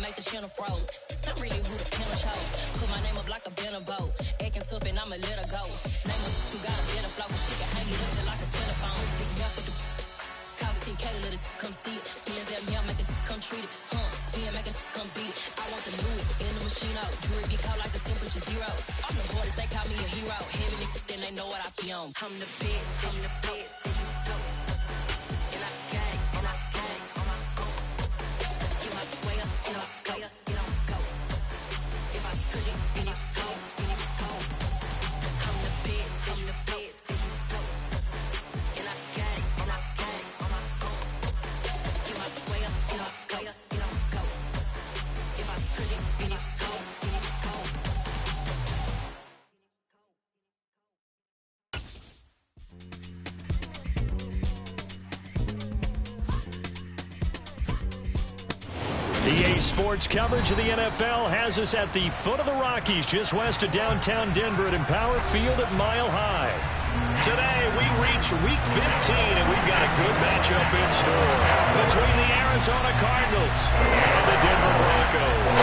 make the channel froze. I'm really who the panel shows. Put my name up like a banner boat. Acting tough and I'ma let her go. Name her who got a better flow, but she can hang it up just like a telephone. Stick me up with the cost 10K to let it come see it. Hands at me, I'll make it come treat it. Spin, make it come beat it. I want the new in the machine out. Jewelry be cold like the temperature 0. I'm the hardest, they call me a hero. Heaven, then they know what I be on. I'm the best, I'm the best, and you know. And I gang, on my own. Get my way up, get off, way up, get on, go. If I touch it, then it's cold, then it's cold. I'm the best, I'm the best, and you know. And I gang, on my own. Get my way up, get off, way up, get on, go. If I touch it, then it's cold, then it's cold. EA Sports coverage of the NFL has us at the foot of the Rockies, just west of downtown Denver at Empower Field at Mile High. Today, we reach Week 15, and we've got a good matchup in store between the Arizona Cardinals and the Denver Broncos.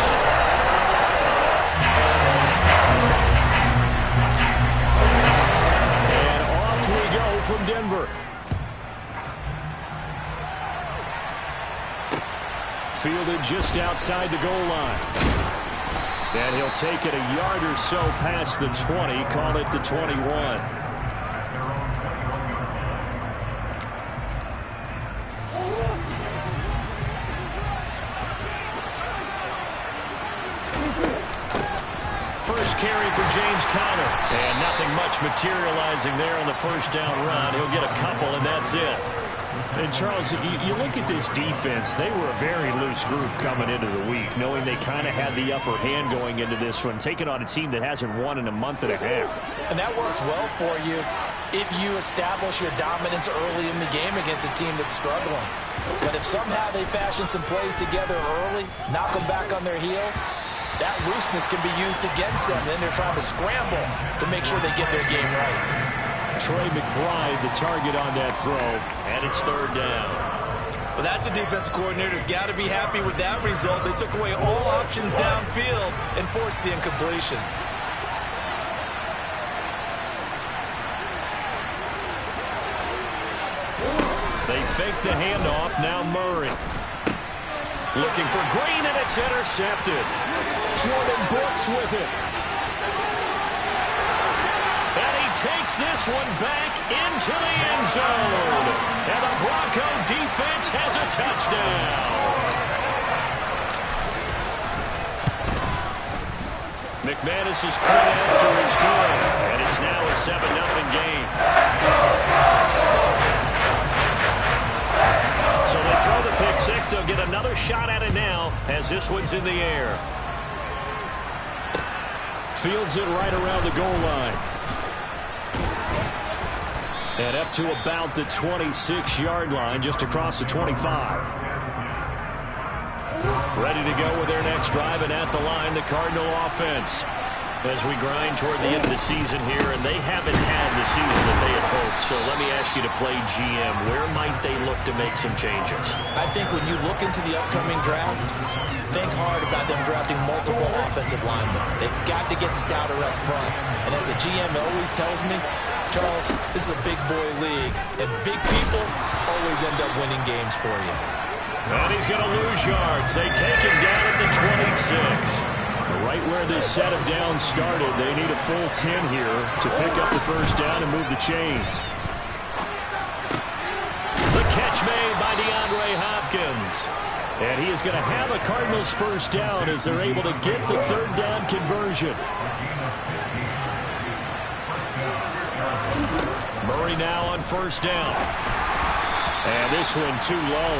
And off we go from Denver. Fielded just outside the goal line. And he'll take it a yard or so past the 20, call it the 21. First carry for James Conner. And nothing much materializing there on the first down run. He'll get a couple, and that's it. And, Charles, you look at this defense, they were a very loose group coming into the week, knowing they kind of had the upper hand going into this one, taking on a team that hasn't won in a month and a half. And that works well for you if you establish your dominance early in the game against a team that's struggling. But if somehow they fashion some plays together early, knock them back on their heels, that looseness can be used against them. Then they're trying to scramble to make sure they get their game right. Trey McBride, the target on that throw, and it's third down. Well, that's a defensive coordinator's got to be happy with that result. They took away all options downfield and forced the incompletion. They fake the handoff. Now Murray. Looking for Green, and it's intercepted. Jordan Brooks with it. Takes this one back into the end zone. And the Bronco defense has a touchdown. McManus's point after is good. And it's now a 7-0 game. So they throw the pick six. They'll get another shot at it now as this one's in the air. Fields it right around the goal line. And up to about the 26-yard line, just across the 25. Ready to go with their next drive, and at the line, the Cardinal offense. As we grind toward the end of the season here, and they haven't had the season that they had hoped. So let me ask you to play GM. Where might they look to make some changes? I think when you look into the upcoming draft, think hard about them drafting multiple offensive linemen. They've got to get stouter up front. And as a GM always tells me, Charles, this is a big boy league, and big people always end up winning games for you. And he's going to lose yards. They take him down at the 26. Right where this set of downs started, they need a full 10 here to pick up the first down and move the chains. The catch made by DeAndre Hopkins. And he is going to have a Cardinals first down as they're able to get the third down conversion. Murray now on first down. And this one too low.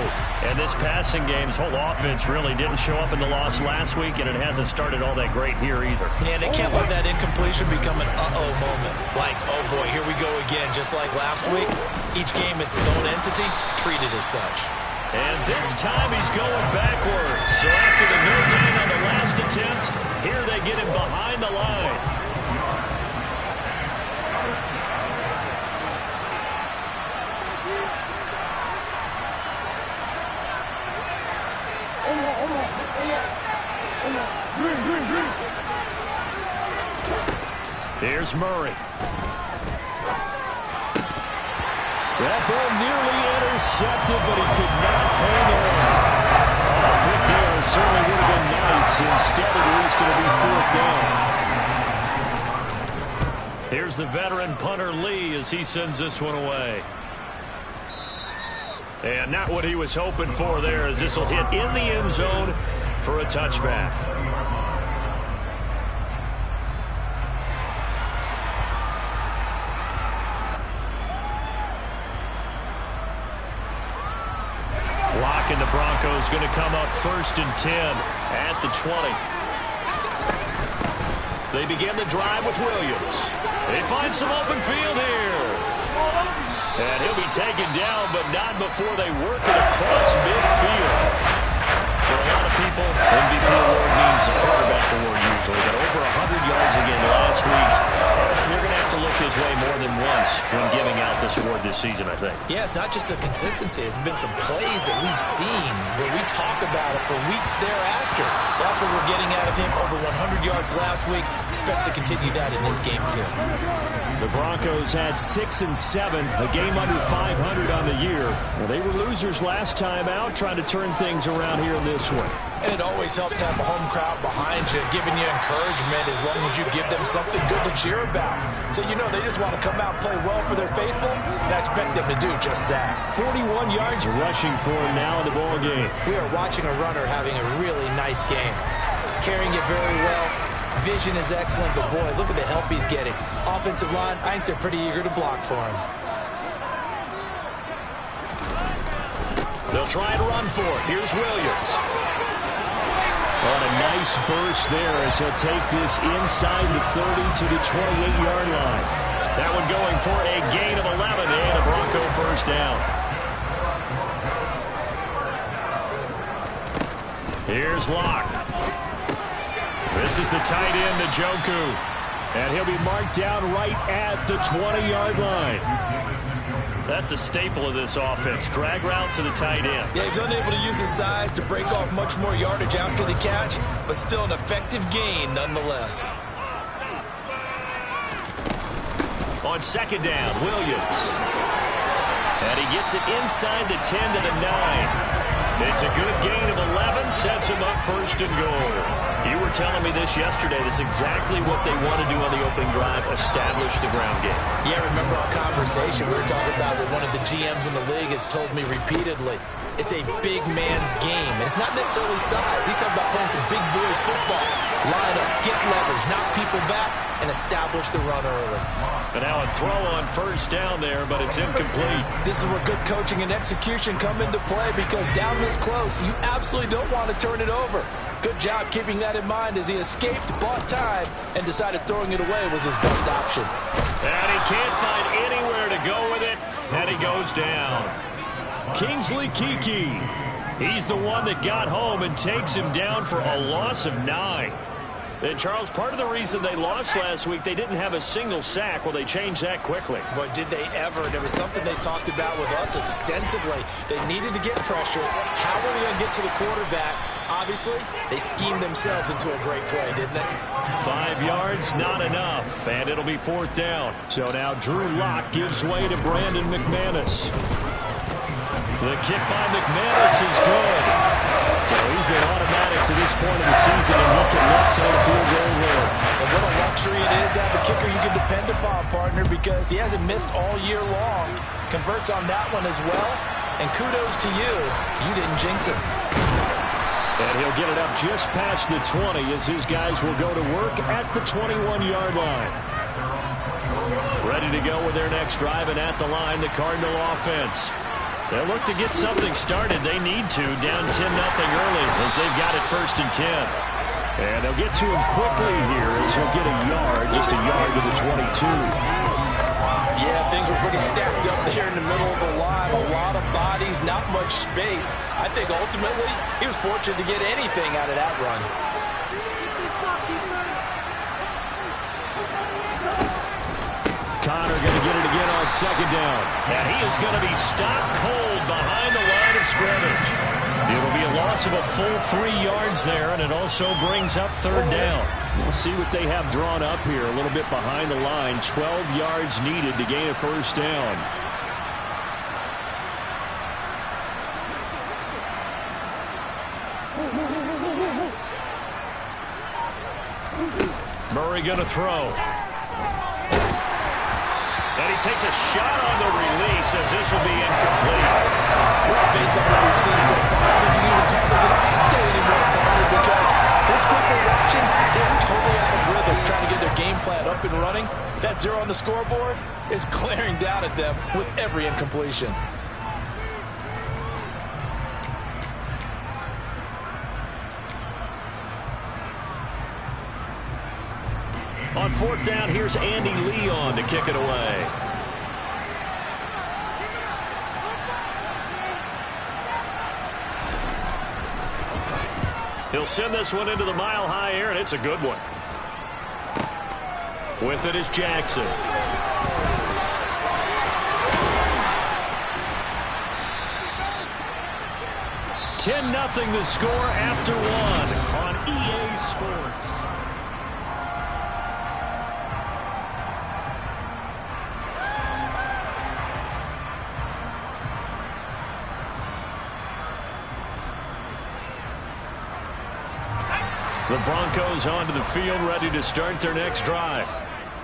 And this passing game's whole offense really didn't show up in the loss last week, and it hasn't started all that great here either. Yeah, they can't let that incompletion become an uh-oh moment. Like, oh boy, here we go again, just like last week. Each game is its own entity, treated as such. And this time he's going backwards. So after the no gain on the last attempt, here they get him behind the line. Here's Murray. That ball nearly intercepted, but he could not hang on. A pick there certainly would have been nice. Instead, at least it'll be 4th down. Here's the veteran punter Lee as he sends this one away. And not what he was hoping for there, as this will hit in the end zone for a touchback. Lock and the Broncos going to come up 1st and 10 at the 20. They begin the drive with Williams. They find some open field here. And he'll be taken down, but not before they work it across midfield. For a lot of people, MVP award means the quarterback award usually. But over 100 yards again last week. They're going to have to look his way more than once when giving out this award this season, I think. Yeah, it's not just the consistency. It's been some plays that we've seen where we talk about it for weeks thereafter. That's what we're getting out of him. Over 100 yards last week. Expects to continue that in this game, too. The Broncos had 6 and 7, a game under 500 on the year. Well, they were losers last time out, trying to turn things around here in this one. And it always helps to have a home crowd behind you, giving you encouragement as long as you give them something good to cheer about. So you know they just want to come out and play well for their faithful, and I expect them to do just that. 41 yards rushing for him now in the ball game. We are watching a runner having a really nice game. Carrying it very well. Vision is excellent, but boy, look at the help he's getting. Offensive line, I think they're pretty eager to block for him. They'll try and run for it. Here's Williams. On a nice burst there as he'll take this inside the 30 to the 28-yard line. That one going for a gain of 11 and a Bronco 1st down. Here's Locke. This is the tight end, Njoku. And he'll be marked down right at the 20-yard line. That's a staple of this offense. Drag route to the tight end. Yeah, he's unable to use his size to break off much more yardage after the catch, but still an effective gain nonetheless. On 2nd down, Williams. And he gets it inside the 10 to the 9. It's a good gain of 11, sets him up 1st and goal. You were telling me this yesterday. This is exactly what they want to do on the opening drive, establish the ground game. Yeah, remember our conversation we were talking about with one of the GMs in the league has told me repeatedly, it's a big man's game. And it's not necessarily size. He's talking about playing some big boy football. Line up, get leverage, knock people back, and establish the run early. And now a throw on 1st down there, but it's incomplete. This is where good coaching and execution come into play, because down this close, you absolutely don't want to turn it over. Good job keeping that in mind as he escaped, bought time, and decided throwing it away was his best option. And he can't find anywhere to go with it, and he goes down. Kingsley Keke. He's the one that got home and takes him down for a loss of 9. And, Charles, part of the reason they lost last week, they didn't have a single sack. Well, they changed that quickly. But did they ever? There was something they talked about with us extensively. They needed to get pressure. How were they going to get to the quarterback? Obviously, they schemed themselves into a great play, didn't they? 5 yards, not enough. And it'll be 4th down. So now Drew Lock gives way to Brandon McManus. The kick by McManus is good. So he's been automatic to this point of the season, and he can knock on the field goal there. And what a luxury it is to have a kicker you can depend upon, partner, because he hasn't missed all year long. Converts on that one as well. And kudos to you. You didn't jinx him. And he'll get it up just past the 20 as his guys will go to work at the 21-yard line. Ready to go with their next drive, and at the line, the Cardinal offense. They'll look to get something started. They need to, down 10-0 early as they've got it 1st and 10. And they'll get to him quickly here as he'll get a yard, just a yard to the 22. Yeah, things were pretty stacked up there in the middle of the line. A lot of bodies, not much space. I think ultimately he was fortunate to get anything out of that run. Connor going to get it again on on second down. And he is going to be stopped cold behind the line of scrimmage. It'll be a loss of a full 3 yards there, and it also brings up third down. We'll see what they have drawn up here. A little bit behind the line. 12 yards needed to gain a first down. Murray going to throw. And he takes a shot on the release as this will be incomplete. Well, based on what we've seen so far, I don't think you can call this an update anymore, partner, because this group we're watching, they're totally out of rhythm, trying to get their game plan up and running. That 0 on the scoreboard is glaring down at them with every incompletion. On fourth down, here's Andy Leon to kick it away. He'll send this one into the mile-high air, and it's a good one. With it is Jackson. $10-0 the score after one on EA Sports. The Broncos onto the field, ready to start their next drive.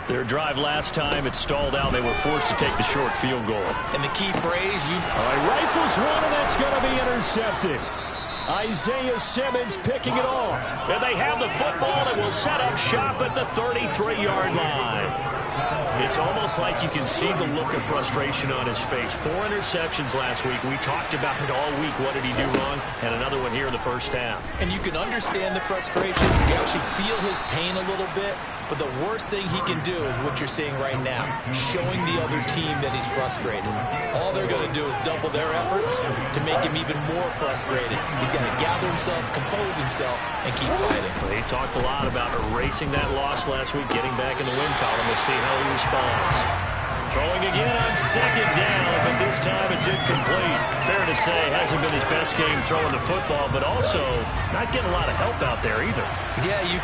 Their drive last time, it stalled out. They were forced to take the short field goal. And the key phrase, All right, rifles one, and that's going to be intercepted. Isaiah Simmons picking it off. And they have the football and will set up shop at the 33-yard line. It's almost like you can see the look of frustration on his face. 4 interceptions last week. We talked about it all week. What did he do wrong? And another one here in the first half. And you can understand the frustration. You actually feel his pain a little bit. But the worst thing he can do is what you're seeing right now, showing the other team that he's frustrated. All they're going to do is double their efforts to make him even more frustrated. He's got to gather himself, compose himself, and keep fighting. He talked a lot about erasing that loss last week, getting back in the win column. We'll see how he responds. Throwing again on second down, but this time it's incomplete. Fair to say, hasn't been his best game throwing the football, but also not getting a lot of help out there either. Yeah, you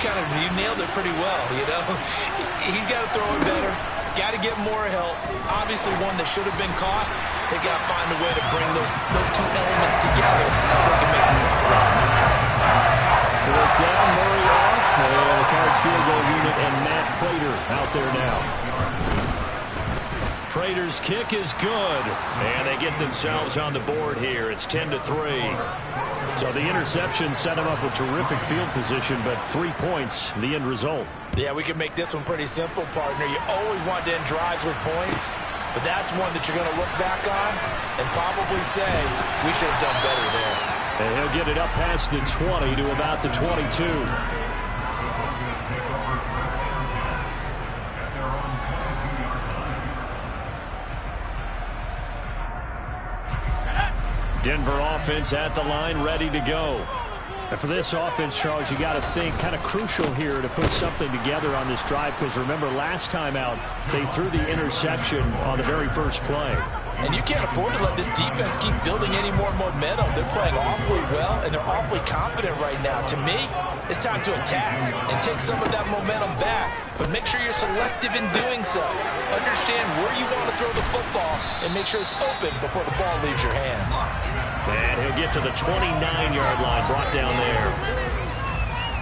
nailed it pretty well, you know. He's got to throw it better. Got to get more help. Obviously one that should have been caught. They got to find a way to bring those two elements together so they can make some progress in this one. Fourth down, Murray off, and the Cards field goal unit and Matt Prater out there now. Prater's kick is good, and they get themselves on the board here. It's 10-3. So the interception set them up with terrific field position, but 3 points, the end result. Yeah, we can make this one pretty simple, partner. You always want to end drives with points, but that's one that you're going to look back on and probably say, we should have done better there. And he'll get it up past the 20 to about the 22. Denver offense at the line, ready to go. And for this offense, Charles, you got to think kind of crucial here to put something together on this drive, because remember last time out they threw the interception on the very first play. And you can't afford to let this defense keep building any more momentum. They're playing awfully well, and they're awfully confident right now. To me, it's time to attack and take some of that momentum back. But make sure you're selective in doing so. Understand where you want to throw the football and make sure it's open before the ball leaves your hands. And he'll get to the 29-yard line, brought down there.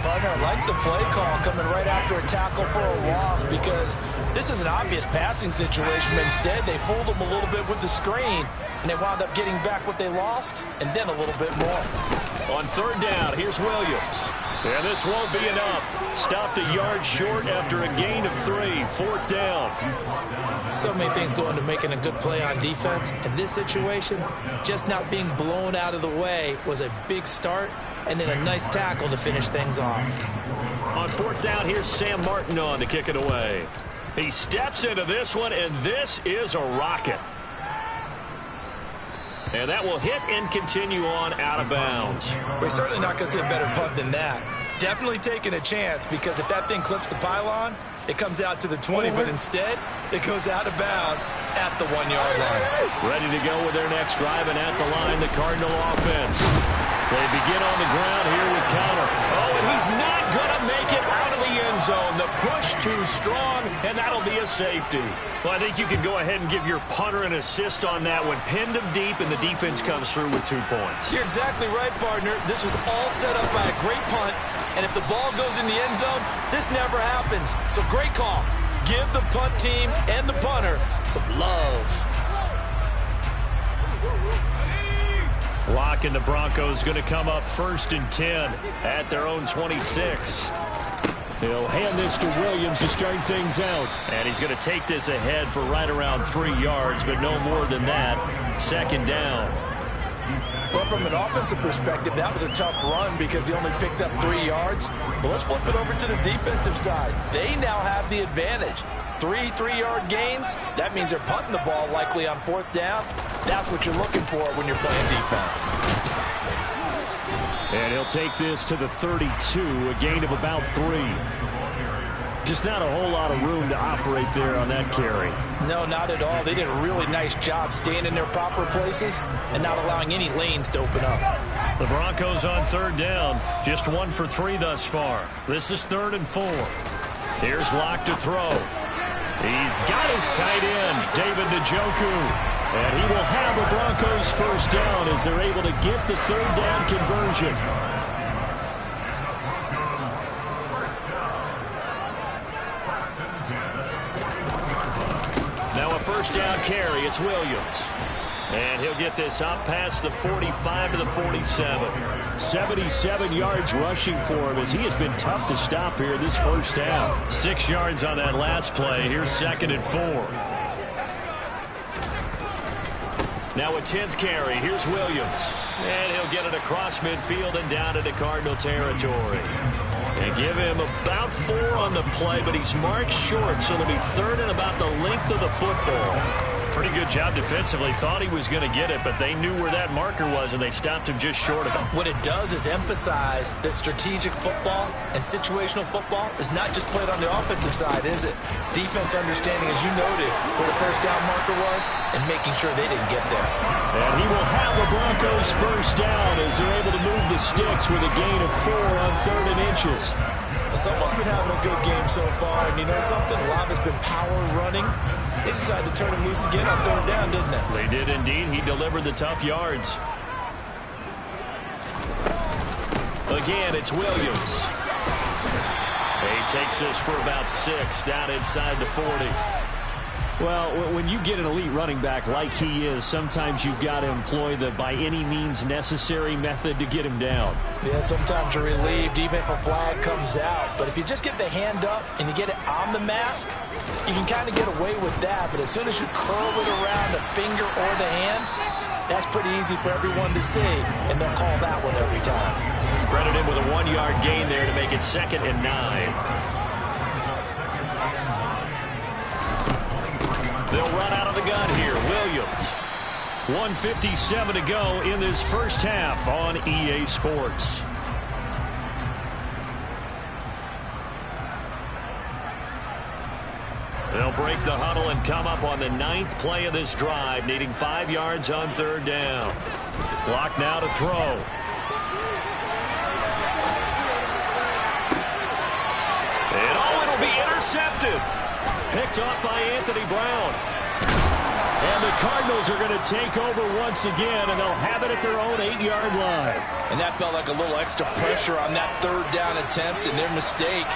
Partner, I like the play call coming right after a tackle for a loss, because this is an obvious passing situation, but instead they fooled them a little bit with the screen, and they wound up getting back what they lost, and then a little bit more. On third down, here's Williams. And this won't be enough. Stopped a yard short after a gain of 3. Fourth down. So many things go into making a good play on defense. In this situation, just not being blown out of the way was a big start, and then a nice tackle to finish things off. On fourth down, here's Sam Martin on to kick it away. He steps into this one, and this is a rocket. And that will hit and continue on out of bounds. We're certainly not going to see a better punt than that. Definitely taking a chance, because if that thing clips the pylon, it comes out to the 20, but instead, it goes out of bounds at the 1-yard line. Ready to go with their next drive, and at the line, the Cardinal offense. They begin on the ground here with Connor. Oh, and he's not going to make it out of the end zone. The push too strong, and that'll be a safety. Well, I think you can go ahead and give your punter an assist on that one. Pinned him deep, and the defense comes through with 2 points. You're exactly right, partner. This was all set up by a great punt, and if the ball goes in the end zone, this never happens. So great call. Give the punt team and the punter some love. Locke and the Broncos going to come up 1st and 10 at their own 26. He'll hand this to Williams to start things out. And he's going to take this ahead for right around 3 yards, but no more than that. 2nd down. Well, from an offensive perspective, that was a tough run because he only picked up 3 yards. But let's flip it over to the defensive side. They now have the advantage. 3 3-yard gains. That means they're punting the ball likely on 4th down. That's what you're looking for when you're playing defense. And he'll take this to the 32, a gain of about 3. Just not a whole lot of room to operate there on that carry. No, not at all. They did a really nice job staying in their proper places and not allowing any lanes to open up. The Broncos on 3rd down, just 1 for 3 thus far. This is 3rd and 4. Here's Locke to throw. He's got his tight end, David Njoku. And he will have the Broncos 1st down as they're able to get the 3rd down conversion. Now a 1st down carry. It's Williams. And he'll get this up past the 45 to the 47. 77 yards rushing for him as he has been tough to stop here this 1st half. 6 yards on that last play. Here's 2nd and 4. Now a 10th carry. Here's Williams. And he'll get it across midfield and down into Cardinal territory. And give him about 4 on the play, but he's marked short, so it'll be 3rd and about the length of the football. Pretty good job defensively. Thought he was going to get it, but they knew where that marker was, and they stopped him just short of it. What it does is emphasize that strategic football and situational football is not just played on the offensive side, is it? Defense understanding, as you noted, where the 1st down marker was and making sure they didn't get there. And he will have the Broncos 1st down as they're able to move the sticks with a gain of 4 on 3rd and inches. Someone's been having a good game so far, and you know something? A lot has been power running. They decided to turn him loose again on 3rd down, didn't they? They did indeed. He delivered the tough yards. Again, it's Williams. He takes this for about 6 down inside the 40. Well, when you get an elite running back like he is, sometimes you've got to employ the by any means necessary method to get him down. Yeah, sometimes you're relieved even if a flag comes out. But if you just get the hand up and you get it on the mask, you can kind of get away with that. But as soon as you curl it around the finger or the hand, that's pretty easy for everyone to see, and they'll call that one every time. Credit him with a 1-yard gain there to make it 2nd and 9. They'll run out of the gun here. Williams. 1:57 to go in this 1st half on EA Sports. They'll break the huddle and come up on the 9th play of this drive, needing 5 yards on 3rd down. Locke now to throw. And it'll be intercepted. Picked off by Anthony Brown. And the Cardinals are going to take over once again, and they'll have it at their own 8-yard line. And that felt like a little extra pressure on that 3rd down attempt, and their mistake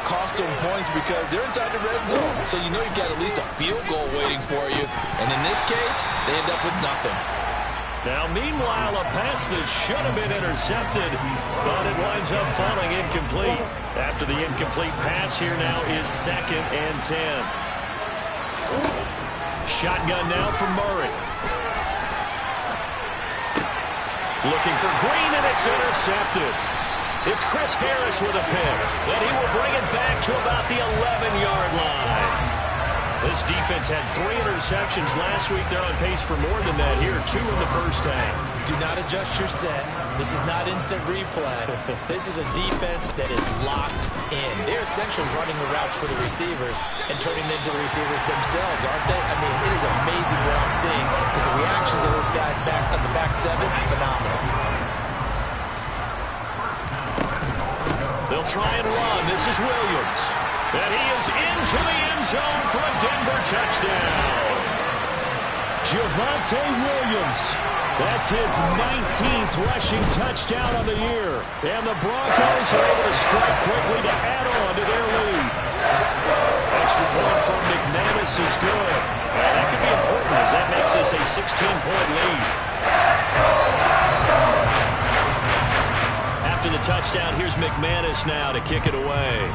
cost them points because they're inside the red zone. So you know you've got at least a field goal waiting for you. And in this case, they end up with nothing. Now, meanwhile, a pass that should have been intercepted, but it winds up falling incomplete. After the incomplete pass, here now is 2nd and 10. Shotgun now for Murray. Looking for Green, and it's intercepted. It's Chris Harris with a pick, and he will bring it back to about the 11-yard line. This defense had 3 interceptions last week. They're on pace for more than that here. 2 in the first half. Do not adjust your set. This is not instant replay. This is a defense that is locked in. They're essentially running the routes for the receivers and turning them into the receivers themselves, aren't they? I mean, it is amazing what I'm seeing because the reactions of those guys back on the back 7, phenomenal. They'll try and run. This is Williams. And he is into the end zone for a Denver touchdown. Javonte Williams. That's his 19th rushing touchdown on the year. And the Broncos are able to strike quickly to add on to their lead. Extra point from McManus is good. And that could be important as that makes this a 16-point lead. After the touchdown, here's McManus now to kick it away.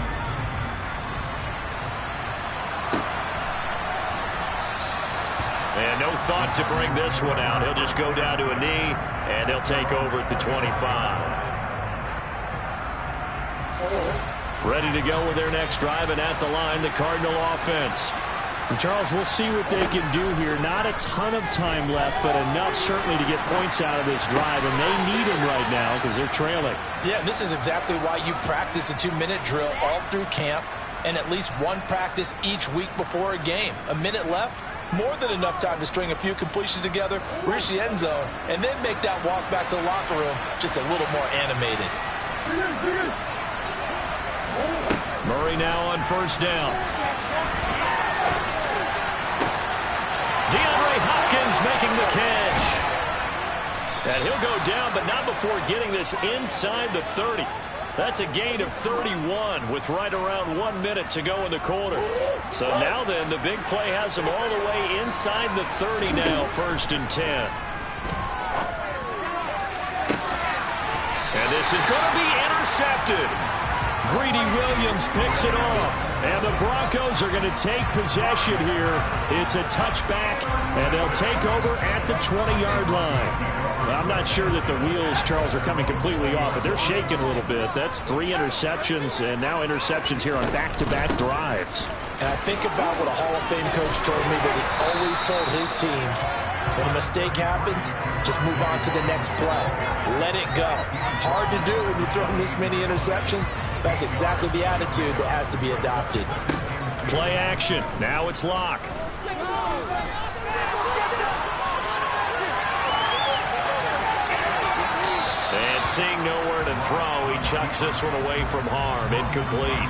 And no thought to bring this one out. He'll just go down to a knee, and he'll take over at the 25. Ready to go with their next drive, and at the line, the Cardinal offense. And Charles, we'll see what they can do here. Not a ton of time left, but enough certainly to get points out of this drive, and they need them right now because they're trailing. Yeah, this is exactly why you practice a 2-minute drill all through camp and at least one practice each week before a game. A minute left. More than enough time to string a few completions together, reach the end zone, and then make that walk back to the locker room just a little more animated. Murray now on first down. DeAndre Hopkins making the catch. And he'll go down, but not before getting this inside the 30. That's a gain of 31 with right around 1 minute to go in the quarter. So now then, the big play has him all the way inside the 30 now, 1st and 10. And this is going to be intercepted. Greedy Williams picks it off. And the Broncos are going to take possession here. It's a touchback, and they'll take over at the 20-yard line. I'm not sure that the wheels, Charles, are coming completely off, but they're shaking a little bit. That's 3 interceptions, and now interceptions here on back-to-back drives. And I think about what a Hall of Fame coach told me that he always told his teams, when a mistake happens, just move on to the next play. Let it go. Hard to do when you're throwing this many interceptions. That's exactly the attitude that has to be adopted. Play action. Now it's Locke. And seeing nowhere to throw, he chucks this one away from harm. Incomplete.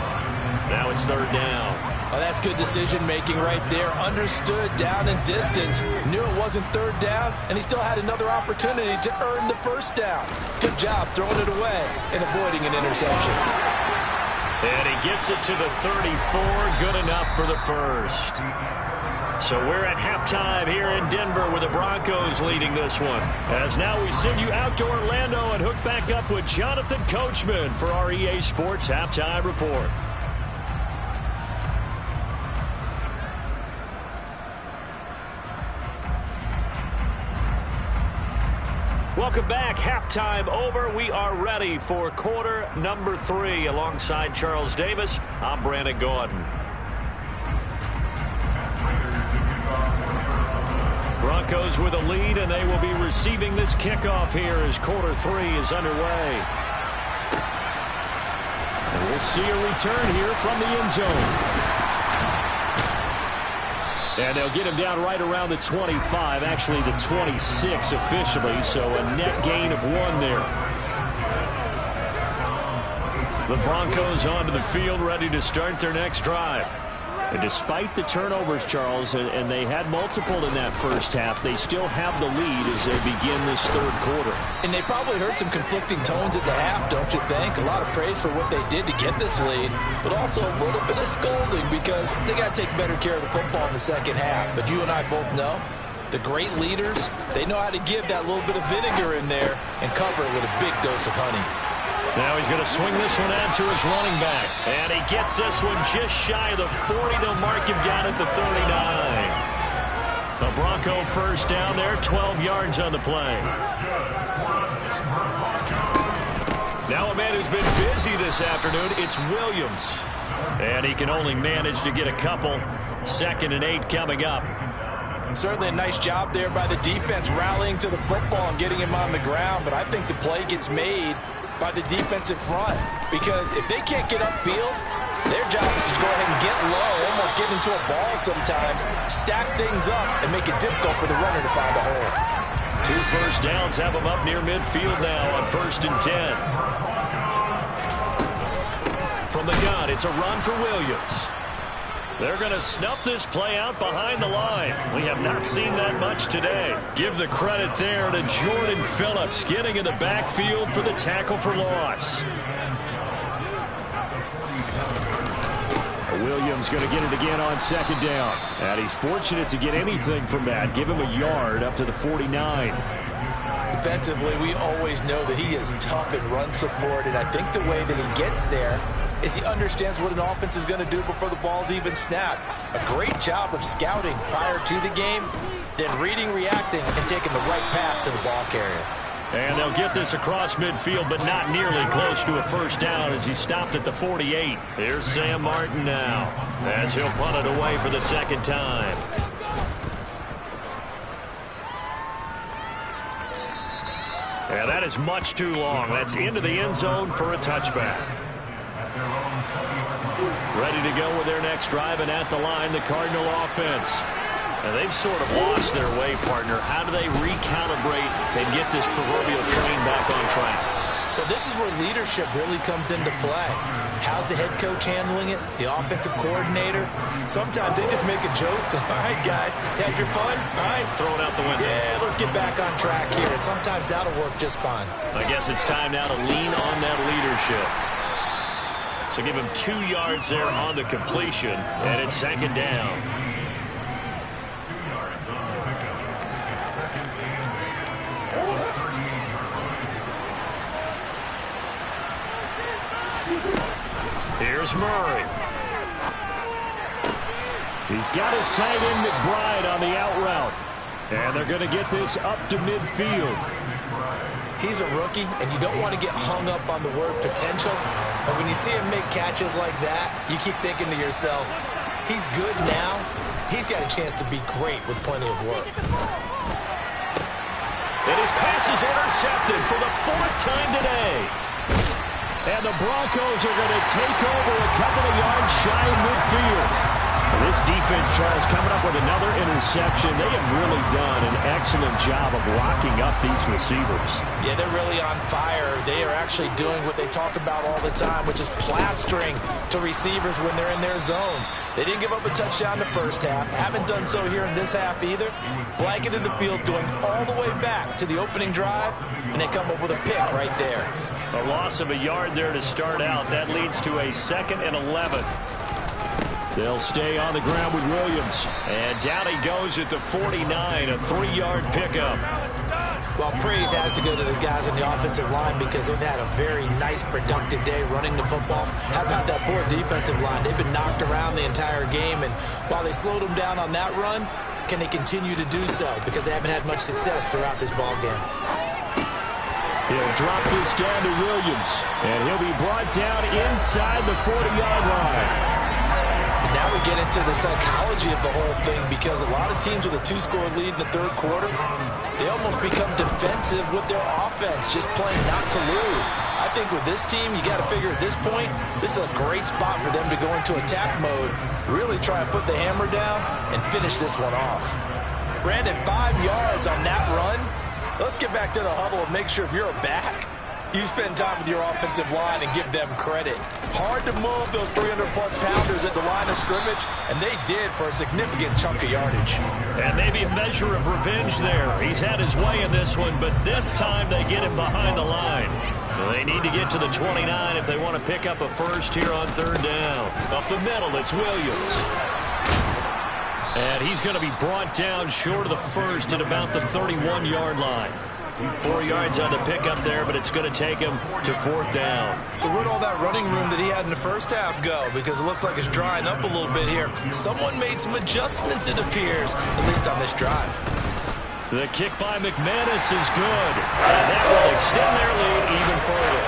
Now it's 3rd down. Oh, that's good decision-making right there. Understood down and distance. Knew it wasn't 3rd down, and he still had another opportunity to earn the 1st down. Good job throwing it away and avoiding an interception. And he gets it to the 34. Good enough for the 1st. So we're at halftime here in Denver with the Broncos leading this one. As now we send you out to Orlando and hook back up with Jonathan Coachman for our EA Sports Halftime Report. Welcome back. Halftime over. We are ready for quarter number 3. Alongside Charles Davis, I'm Brandon Gordon. Broncos with a lead, and they will be receiving this kickoff here as quarter 3 is underway. And we'll see a return here from the end zone. And they'll get him down right around the 25, actually the 26 officially, so a net gain of 1 there. The Broncos onto the field, ready to start their next drive. And despite the turnovers, Charles, and they had multiple in that first half, they still have the lead as they begin this 3rd quarter. And they probably heard some conflicting tones at the half, don't you think? A lot of praise for what they did to get this lead, but also a little bit of scolding because they got to take better care of the football in the second half. But you and I both know the great leaders, they know how to give that little bit of vinegar in there and cover it with a big dose of honey. Now he's going to swing this one out to his running back. And he gets this one just shy of the 40. They'll mark him down at the 39. The Bronco 1st down there, 12 yards on the play. Now a man who's been busy this afternoon, it's Williams. And he can only manage to get a couple. 2nd and 8 coming up. Certainly a nice job there by the defense rallying to the football and getting him on the ground, but I think the play gets made by the defensive front because if they can't get upfield, their job is to go ahead and get low, almost get into a ball sometimes, stack things up, and make it difficult for the runner to find a hole. 2 first downs have them up near midfield now on 1st and 10. From the gun, it's a run for Williams. They're going to snuff this play out behind the line. We have not seen that much today. Give the credit there to Jordan Phillips getting in the backfield for the tackle for loss. Williams going to get it again on 2nd down. And he's fortunate to get anything from that. Give him a yard up to the 49. Defensively, we always know that he is tough in run support, and I think the way that he gets there is he understands what an offense is going to do before the ball's even snapped. A great job of scouting prior to the game, then reading, reacting, and taking the right path to the ball carrier. And they'll get this across midfield, but not nearly close to a first down as he stopped at the 48. Here's Sam Martin now as he'll punt it away for the 2nd time. And that is much too long. That's into the end zone for a touchback. Ready to go with their next drive, and at the line, the Cardinal offense. And they've sort of lost their way, partner. How do they recalibrate and get this proverbial train back on track? Well, this is where leadership really comes into play. How's the head coach handling it? The offensive coordinator? Sometimes they just make a joke. All right, guys, had your fun? All right. Throw it out the window. Yeah, let's get back on track here. And sometimes that'll work just fine. I guess it's time now to lean on that leadership. So give him 2 yards there on the completion, and it's 2nd down. Here's Murray. He's got his tight end McBride on the out route. And they're going to get this up to midfield. He's a rookie, and you don't want to get hung up on the word potential. But when you see him make catches like that, you keep thinking to yourself, he's good now. He's got a chance to be great with plenty of work. And his pass is intercepted for the 4th time today. And the Broncos are going to take over a couple of yards shy of midfield. And this defense, Charles, coming up with another interception. They have really done an excellent job of locking up these receivers. Yeah, they're really on fire. They are actually doing what they talk about all the time, which is plastering to receivers when they're in their zones. They didn't give up a touchdown the first half. Haven't done so here in this half either. Blanketed the field going all the way back to the opening drive, and they come up with a pick right there. A loss of a yard there to start out. That leads to a 2nd and 11. They'll stay on the ground with Williams. And down he goes at the 49, a 3-yard pickup. Well, praise has to go to the guys on the offensive line because they've had a very nice, productive day running the football. How about that poor defensive line? They've been knocked around the entire game, and while they slowed them down on that run, can they continue to do so? Because they haven't had much success throughout this ball game. He'll drop this down to Williams, and he'll be brought down inside the 40-yard line. Now we get into the psychology of the whole thing because a lot of teams with a 2-score lead in the 3rd quarter, they almost become defensive with their offense, just playing not to lose. I think with this team, you got to figure at this point, this is a great spot for them to go into attack mode, really try and put the hammer down and finish this one off. Brandon, 5 yards on that run. Let's get back to the huddle and make sure if you're a back, you spend time with your offensive line and give them credit. Hard to move those 300-plus pounders at the line of scrimmage, and they did for a significant chunk of yardage. And maybe a measure of revenge there. He's had his way in this one, but this time they get him behind the line. They need to get to the 29 if they want to pick up a first here on 3rd down. Up the middle, it's Williams. And he's going to be brought down short of the first at about the 31-yard line. 4 yards on the pickup there, but it's going to take him to 4th down. So where'd all that running room that he had in the first half go? Because it looks like it's drying up a little bit here. Someone made some adjustments, it appears, at least on this drive. The kick by McManus is good. And that will extend their lead even further.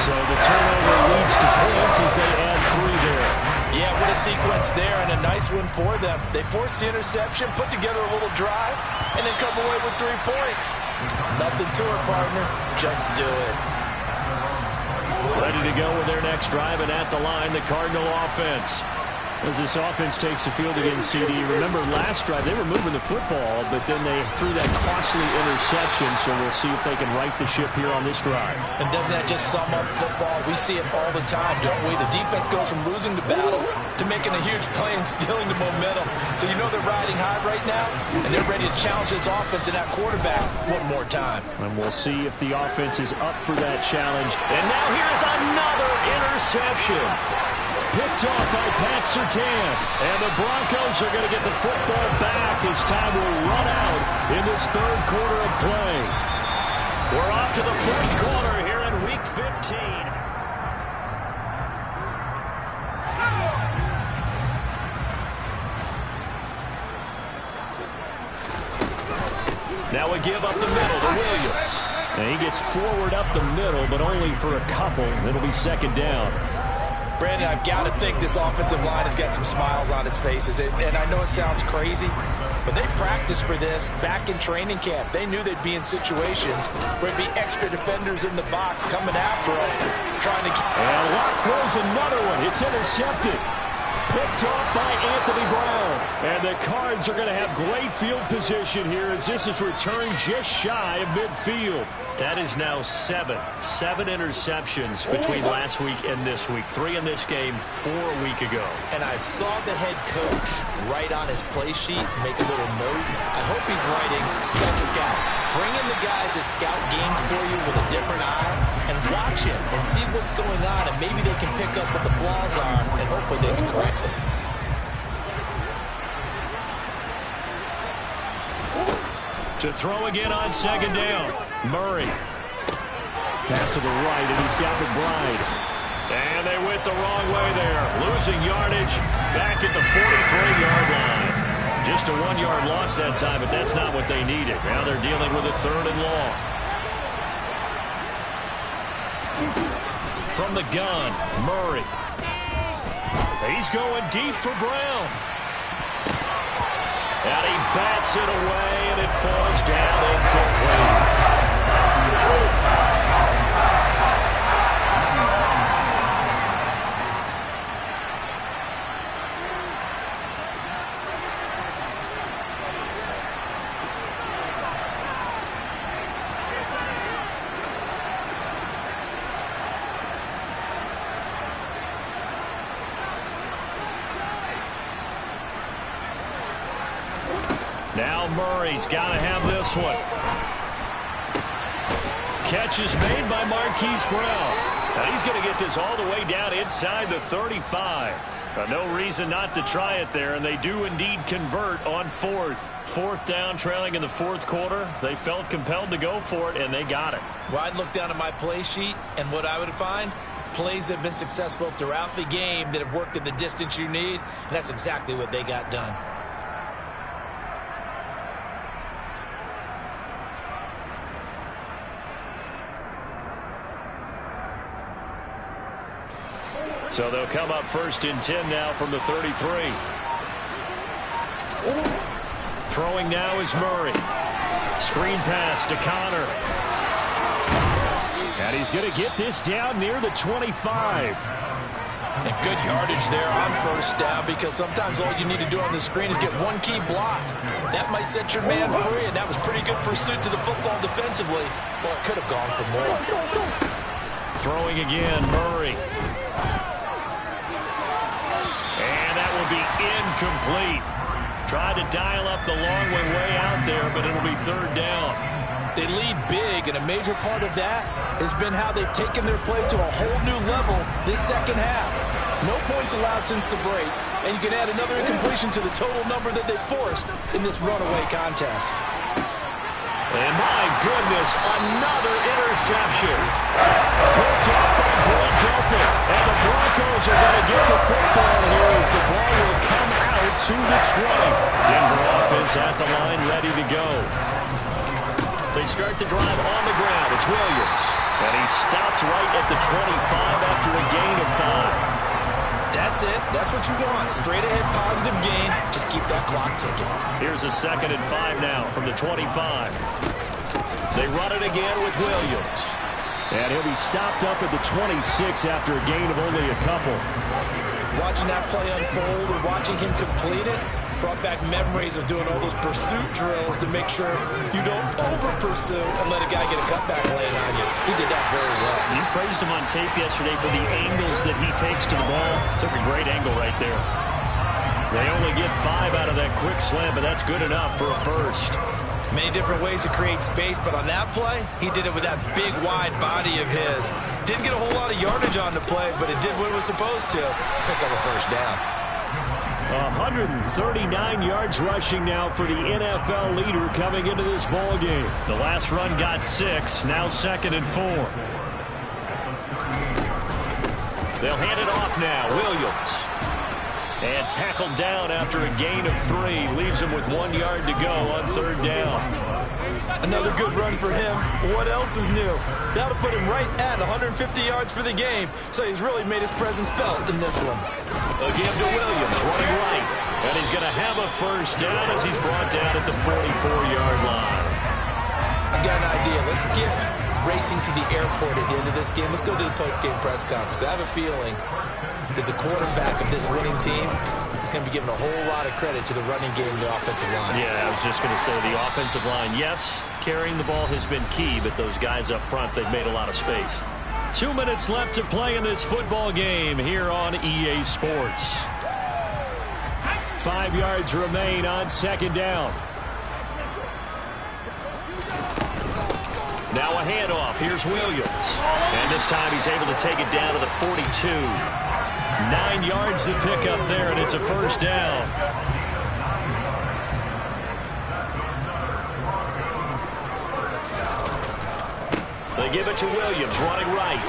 So the turnover leads to points as they add 3 there. Yeah, what a sequence there, and a nice one for them. They forced the interception, put together a little drive, and then come away with 3 points. Nothing to it, partner. Just do it. Ready to go with their next drive, and at the line, the Cardinal offense. As this offense takes the field against CD, remember last drive they were moving the football, but then they threw that costly interception, so we'll see if they can right the ship here on this drive. And doesn't that just sum up football? We see it all the time, don't we? The defense goes from losing the battle to making a huge play and stealing the momentum. So you know they're riding high right now, and they're ready to challenge this offense and that quarterback one more time. And we'll see if the offense is up for that challenge. And now here's another interception. Picked off by Pat Surtain. And the Broncos are going to get the football back as time will run out in this third quarter of play. We're off to the fourth quarter here in Week 15. Now we give up the middle to Williams. And he gets forward up the middle, but only for a couple. It'll be second down. Brandon, I've got to think this offensive line has got some smiles on its faces. And I know it sounds crazy, but they practiced for this back in training camp. They knew they'd be in situations where there'd be extra defenders in the box coming after them, trying to... And Locke throws another one. It's intercepted. Picked off by Anthony Brown. And the Cards are going to have great field position here as this is returned just shy of midfield. That is now 7 interceptions between last week and this week. 3 in this game, 4 a week ago. And I saw the head coach write on his play sheet, make a little note. I hope he's writing self-scout. Bring in the guys that scout games for you with a different eye and watch him and see what's going on, and maybe they can pick up what the flaws are and hopefully they can correct them. To throw again on second down. Murray. Pass to the right, and he's got McBride. And they went the wrong way there. Losing yardage back at the 43-yard line. Just a 1-yard loss that time, but that's not what they needed. Now they're dealing with a 3rd and long. From the gun, Murray. He's going deep for Brown. And he bats it away, and it falls down incomplete. Now Murray's got to have this one. Catch is made by Marquise Brown. And he's going to get this all the way down inside the 35. No reason not to try it there, and they do indeed convert on 4th. 4th down, trailing in the 4th quarter. They felt compelled to go for it, and they got it. Well, I'd look down at my play sheet, and what I would find, plays that have been successful throughout the game that have worked at the distance you need, and that's exactly what they got done. So they'll come up 1st and 10 now from the 33. Throwing now is Murray. Screen pass to Connor. And he's going to get this down near the 25. And good yardage there on 1st down, because sometimes all you need to do on the screen is get one key block. That might set your man free, and that was pretty good pursuit to the football defensively. Well, it could have gone for more. Throwing again, Murray. Be incomplete. Tried to dial up the long way out there, but it'll be 3rd down. They lead big, and a major part of that has been how they've taken their play to a whole new level this second half. No points allowed since the break, and you can add another incompletion to the total number that they forced in this runaway contest. And my goodness, another interception. Picked off by Blake Delpit. And the Broncos are going to get the football here as the ball will come out to the 20. Denver offense at the line, ready to go. They start the drive on the ground. It's Williams. And he stopped right at the 25 after a gain of 5. That's it. That's what you want. Straight ahead positive gain. Just keep that clock ticking. Here's a 2nd and 5 now from the 25. They run it again with Williams. And he'll be stopped up at the 26 after a gain of only a couple. Watching that play unfold and watching him complete it brought back memories of doing all those pursuit drills to make sure you don't over-pursue and let a guy get a cutback laying on you. He did that very well. You praised him on tape yesterday for the angles that he takes to the ball. Took a great angle right there. They only get 5 out of that quick slant, but that's good enough for a first. Many different ways to create space, but on that play, he did it with that big, wide body of his. Didn't get a whole lot of yardage on the play, but it did what it was supposed to. Pick up a first down. 139 yards rushing now for the NFL leader coming into this ball game. The last run got 6, now 2nd and 4. They'll hand it off now. Williams. And tackled down after a gain of 3. Leaves him with 1 yard to go on 3rd down. Another good run for him. What else is new? That'll put him right at 150 yards for the game. So he's really made his presence felt in this one. A give to Williams, running right. And he's going to have a first down as he's brought down at the 44-yard line. I've got an idea. Let's skip racing to the airport at the end of this game. Let's go to the post-game press conference. I have a feeling that the quarterback of this winning team is going to be given a whole lot of credit to the running game and the offensive line. Yeah, I was just going to say the offensive line, yes, carrying the ball has been key, but those guys up front, they've made a lot of space. 2 minutes left to play in this football game here on EA Sports. 5 yards remain on 2nd down. Now a handoff. Here's Williams. And this time he's able to take it down to the 42. 9 yards to pick up there, and it's a first down. They give it to Williams, running right.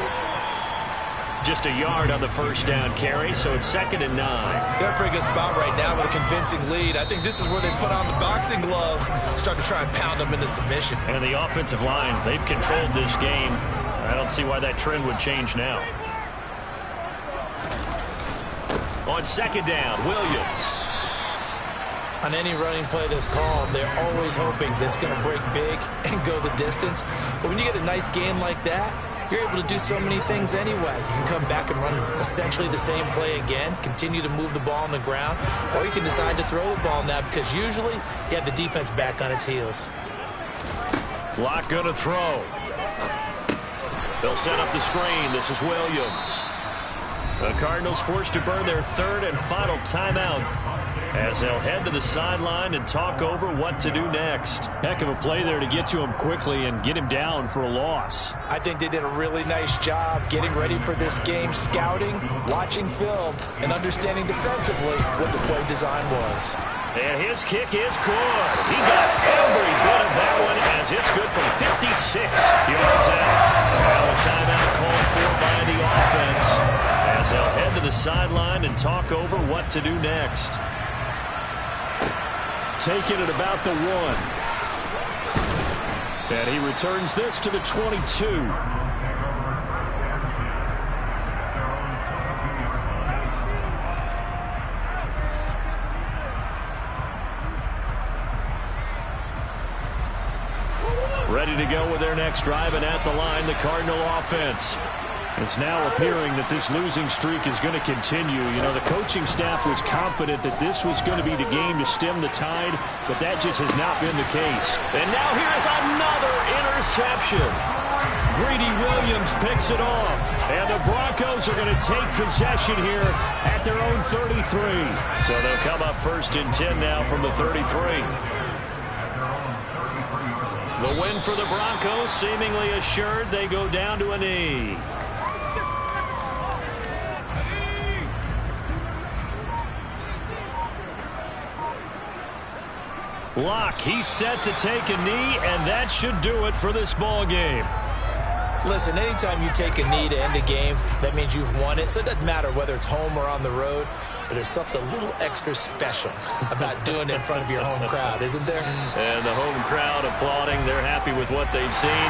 Just a yard on the first down carry, so it's 2nd and 9. They're in a pretty good spot right now with a convincing lead. I think this is where they put on the boxing gloves, start to try and pound them into submission. And the offensive line, they've controlled this game. I don't see why that trend would change now. On 2nd down, Williams. On any running play that's called, they're always hoping that it's going to break big and go the distance. But when you get a nice game like that, you're able to do so many things anyway. You can come back and run essentially the same play again, continue to move the ball on the ground, or you can decide to throw the ball now because usually you have the defense back on its heels. Lock going to throw. They'll set up the screen. This is Williams. The Cardinals forced to burn their 3rd and final timeout as they'll head to the sideline and talk over what to do next. Heck of a play there to get to him quickly and get him down for a loss. I think they did a really nice job getting ready for this game, scouting, watching film, and understanding defensively what the play design was. And his kick is good. He got every bit of that one as it's good from 56 yards out. Now a timeout called for by the offense as they'll head to the sideline and talk over what to do next. Taking it about the 1. And he returns this to the 22. Ready to go with their next drive, and at the line, the Cardinal offense. It's now appearing that this losing streak is going to continue. You know, the coaching staff was confident that this was going to be the game to stem the tide, but that just has not been the case. And now here's another interception. Greedy Williams picks it off. And the Broncos are going to take possession here at their own 33. So they'll come up 1st and 10 now from the 33. The win for the Broncos seemingly assured. They go down to a knee. Locke, he's set to take a knee, and that should do it for this ball game. Listen, anytime you take a knee to end a game, that means you've won it. So it doesn't matter whether it's home or on the road. But there's something a little extra special about doing it in front of your home crowd, isn't there? And the home crowd applauding. They're happy with what they've seen.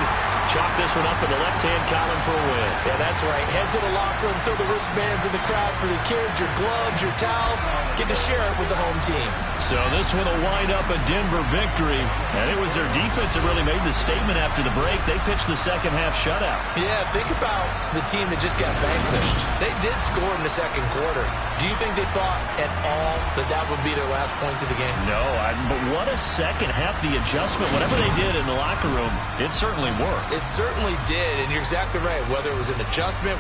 Chalk this one up in the left-hand column for a win. Yeah, that's right. Head to the locker room, throw the wristbands in the crowd for the kids, your gloves, your towels. Get to share it with the home team. So this one will wind up a Denver victory. And it was their defense that really made the statement after the break. They pitched the second-half shutout. Yeah, think about the team that just got vanquished. They did score in the second quarter. Do you think they thought at all that that would be their last points of the game? No, but what a second half. The adjustment, whatever they did in the locker room, it certainly worked. It certainly did, and you're exactly right. Whether it was an adjustment,